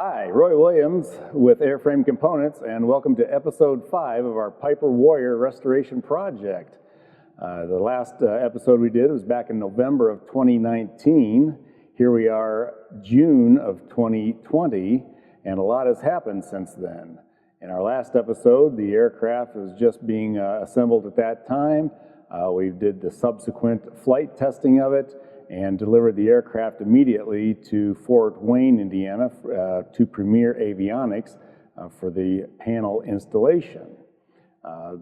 Hi, Roy Williams with Airframe Components, and welcome to episode 5 of our Piper Warrior restoration project. The last episode we did was back in November of 2019. Here we are, June of 2020, and a lot has happened since then. In our last episode, the aircraft was just being assembled at that time. We did the subsequent flight testing of it and delivered the aircraft immediately to Fort Wayne, Indiana, to Premier Avionics for the panel installation.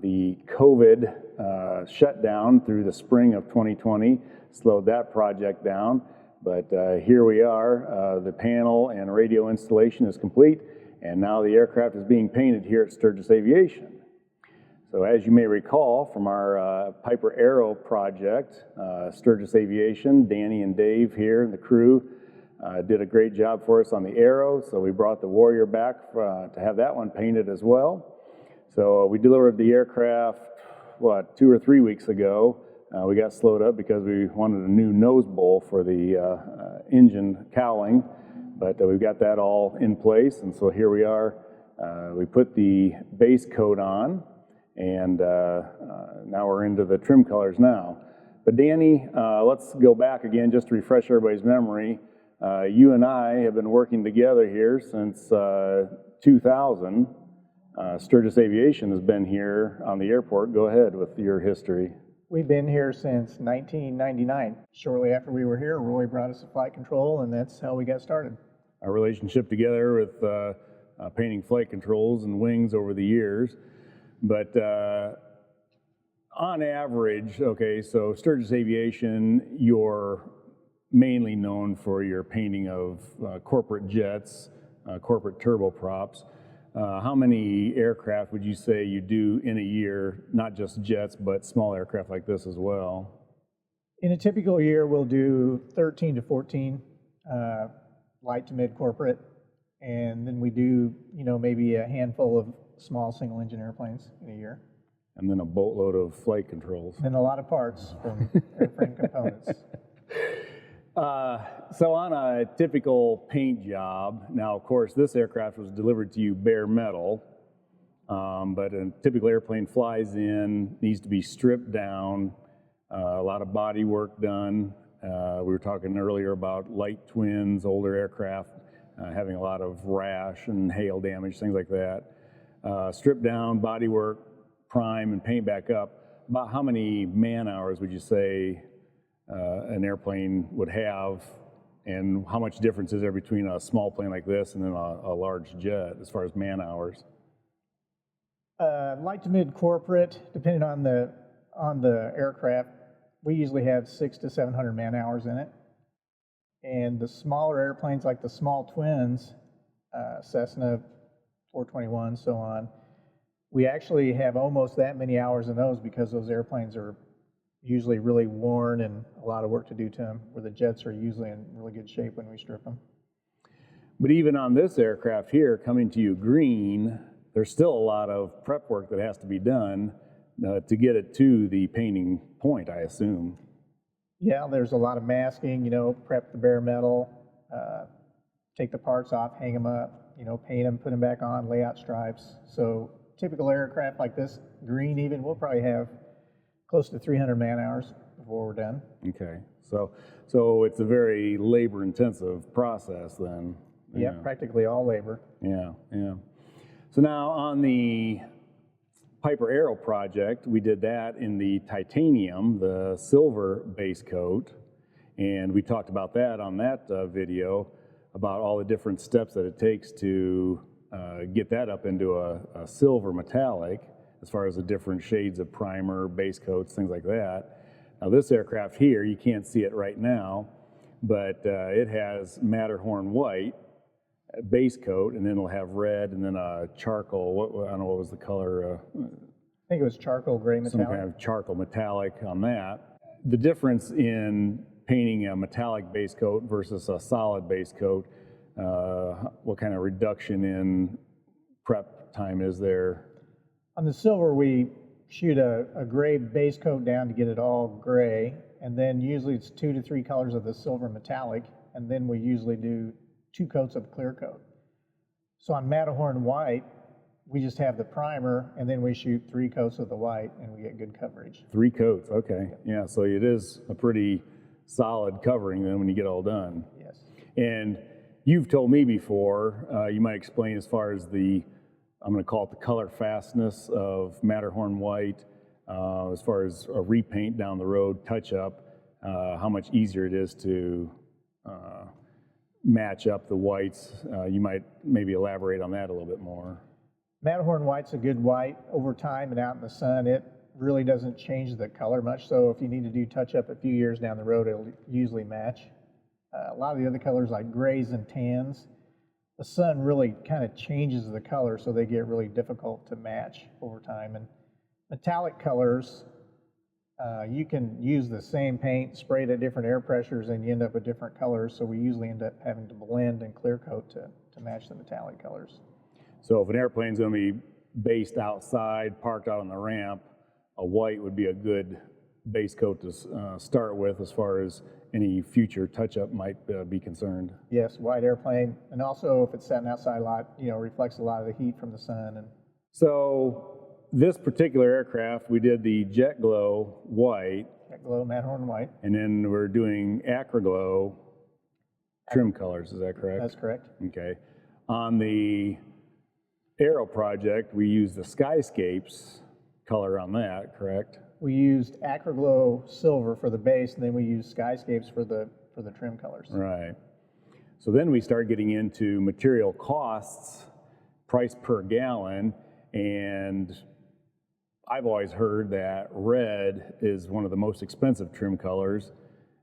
The COVID shutdown through the spring of 2020 slowed that project down, but here we are. The panel and radio installation is complete, and now the aircraft is being painted here at Sturgis Aviation. So as you may recall from our Piper Aero project, Sturgis Aviation, Danny and Dave here and the crew did a great job for us on the Aero, so we brought the Warrior back to have that one painted as well. So we delivered the aircraft, 2 or 3 weeks ago. We got slowed up because we wanted a new nose bowl for the engine cowling, but we've got that all in place, and so here we are. We put the base coat on, and now we're into the trim colors now. But Danny, let's go back again just to refresh everybody's memory. You and I have been working together here since 2000. Sturgis Aviation has been here on the airport. Go ahead with your history. We've been here since 1999. Shortly after we were here, Roy brought us a flight control, and that's how we got started. Our relationship together with painting flight controls and wings over the years. But on average, okay, so Sturgis Aviation, you're mainly known for your painting of corporate jets, corporate turboprops. How many aircraft would you say you do in a year, not just jets, but small aircraft like this as well? In a typical year, we'll do 13 to 14 light to mid corporate, and then we do, maybe a handful of small single engine airplanes in a year. And then a boatload of flight controls. And a lot of parts from Airframe Components. So on a typical paint job, now of course this aircraft was delivered to you bare metal, but a typical airplane flies in, needs to be stripped down, a lot of body work done. We were talking earlier about light twins, older aircraft having a lot of rash and hail damage, things like that. Strip down, body work, prime, and paint back up. About how many man hours would you say an airplane would have, and how much difference is there between a small plane like this and then a large jet as far as man hours? Light to mid corporate, depending on the aircraft, we usually have 600 to 700 man hours in it. And the smaller airplanes, like the small twins, Cessna 421, so on, we actually have almost that many hours in those because those airplanes are usually really worn and a lot of work to do to them, where the jets are usually in really good shape when we strip them. But even on this aircraft here, coming to you green, there's still a lot of prep work that has to be done to get it to the painting point, I assume. Yeah, there's a lot of masking, prep the bare metal, take the parts off, hang them up, paint them, put them back on, lay out stripes. So typical aircraft like this, green even, we'll probably have close to 300 man hours before we're done. Okay, so it's a very labor-intensive process then. Yeah, practically all labor. Yeah. So now on the Piper Aero project, we did that in the titanium, the silver base coat, and we talked about that on that video, about all the different steps that it takes to get that up into a silver metallic, as far as the different shades of primer, base coats, things like that. Now this aircraft here, you can't see it right now, but it has Matterhorn white base coat, and then it'll have red, and then a charcoal, I don't know what was the color. I think it was charcoal gray metallic. Some kind of charcoal metallic on that. The difference in painting a metallic base coat versus a solid base coat, what kind of reduction in prep time is there? On the silver, we shoot a gray base coat down to get it all gray, and then usually it's 2 to 3 colors of the silver metallic, and then we usually do 2 coats of clear coat. So on Matterhorn white, we just have the primer, and then we shoot 3 coats of the white, and we get good coverage. 3 coats, okay. Yeah, so it is a pretty solid covering then when you get all done. Yes. And you've told me before, you might explain as far as the, I'm going to call it the color fastness of Matterhorn white, as far as a repaint down the road, touch up, how much easier it is to match up the whites. You might maybe elaborate on that a little bit more. Matterhorn white's a good white. Over time and out in the sun, it really doesn't change the color much. So if you need to do touch up a few years down the road, it'll usually match. A lot of the other colors like grays and tans, the sun really kind of changes the color, so they get really difficult to match over time. And metallic colors, you can use the same paint, spray it at different air pressures, and you end up with different colors. So we usually end up having to blend and clear coat to match the metallic colors. So if an airplane's going to be based outside, parked out on the ramp, a white would be a good base coat to start with as far as any future touch-up might be concerned. Yes, white airplane, and also if it's sitting outside a lot, reflects a lot of the heat from the sun. And so this particular aircraft, we did the Jet Glow white. Jet Glow Matterhorn white. And then we're doing Acroglow trim colors, is that correct? That's correct. Okay. On the Aero project, we used the Skyscapes color on that, correct? We used Acroglow silver for the base, and then we used Skyscapes for the trim colors. Right. So then we start getting into material costs, price per gallon, and I've always heard that red is one of the most expensive trim colors.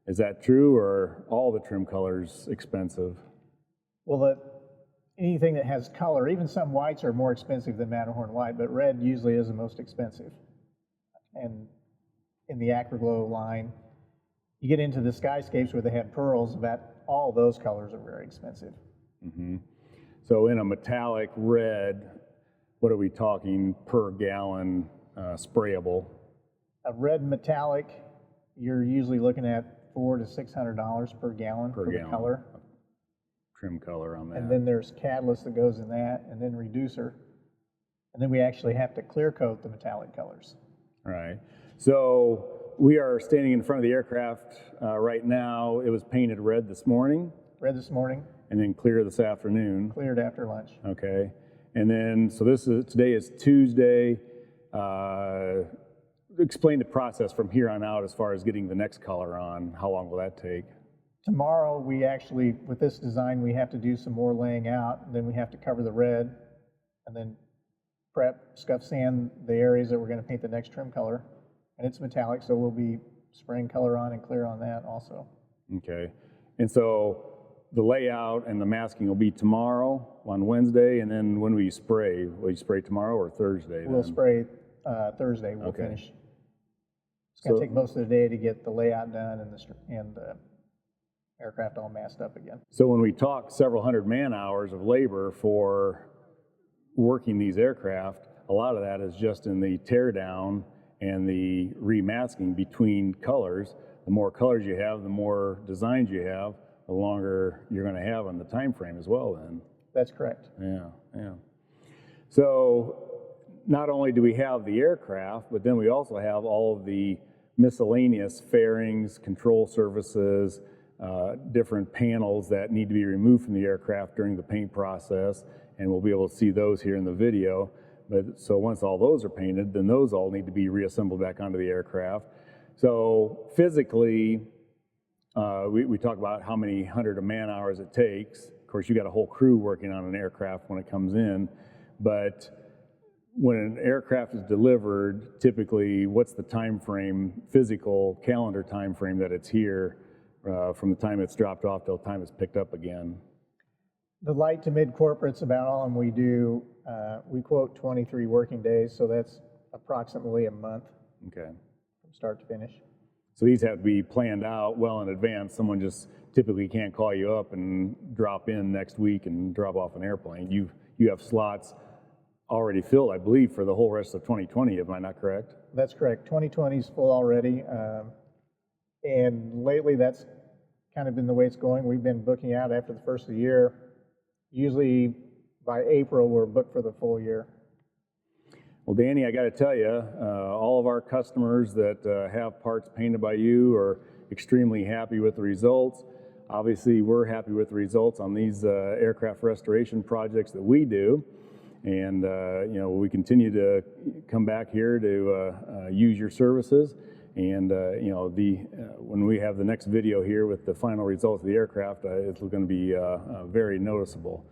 Is that true, or are all the trim colors expensive? Well, anything that has color, even some whites are more expensive than Matterhorn white, but red usually is the most expensive. And in the Acroglow line, you get into the Skyscapes where they have pearls, about all those colors are very expensive. Mm-hmm. So in a metallic red, what are we talking per gallon sprayable? A red metallic, you're usually looking at $400 to $600 per gallon for the color. Trim color on that. And then there's catalyst that goes in that, and then reducer. And then we actually have to clear coat the metallic colors. Right. So we are standing in front of the aircraft right now. It was painted red this morning. Red this morning. And then clear this afternoon. Cleared after lunch. Okay. And then, so today is Tuesday. Explain the process from here on out as far as getting the next color on. How long will that take? Tomorrow, we actually, with this design, we have to do some more laying out, and then we have to cover the red, and then prep, scuff sand the areas that we're going to paint the next trim color. And it's metallic, so we'll be spraying color on and clear on that also. Okay. And so the layout and the masking will be tomorrow on Wednesday, and then when will you spray? Will you spray tomorrow or Thursday? We'll spray Thursday. We'll finish. It's going to take most of the day to get the layout done and the aircraft all masked up again. So when we talk several hundred man hours of labor for working these aircraft, a lot of that is just in the tear down and the remasking between colors. The more colors you have, the more designs you have, the longer you're going to have on the time frame as well then. That's correct. Yeah, yeah. So not only do we have the aircraft, but then we also have all of the miscellaneous fairings, control surfaces, different panels that need to be removed from the aircraft during the paint process, and we'll be able to see those here in the video. But so once all those are painted, then those all need to be reassembled back onto the aircraft. So physically, we talk about how many hundred of man hours it takes. Of course, you got a whole crew working on an aircraft when it comes in, but when an aircraft is delivered, typically what's the time frame, physical calendar time frame that it's here from the time it's dropped off till the time it's picked up again? The light to mid corporate's about all, and we do, we quote 23 working days, so that's approximately a month. Okay. From start to finish. So these have to be planned out well in advance. Someone just typically can't call you up and drop in next week and drop off an airplane. You have slots already filled, I believe, for the whole rest of 2020, am I not correct? That's correct. 2020 is full already. And lately, that's kind of been the way it's going. We've been booking out after the first of the year. Usually by April, we're booked for the full year. Well, Danny, I got to tell you, all of our customers that have parts painted by you are extremely happy with the results. Obviously, we're happy with the results on these aircraft restoration projects that we do. And, you know, we continue to come back here to use your services. And, you know, when we have the next video here with the final results of the aircraft, it's going to be very noticeable.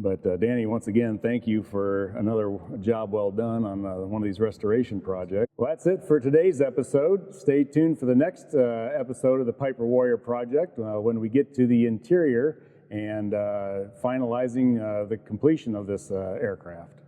But Danny, once again, thank you for another job well done on one of these restoration projects. Well, that's it for today's episode. Stay tuned for the next episode of the Piper Warrior project when we get to the interior and finalizing the completion of this aircraft.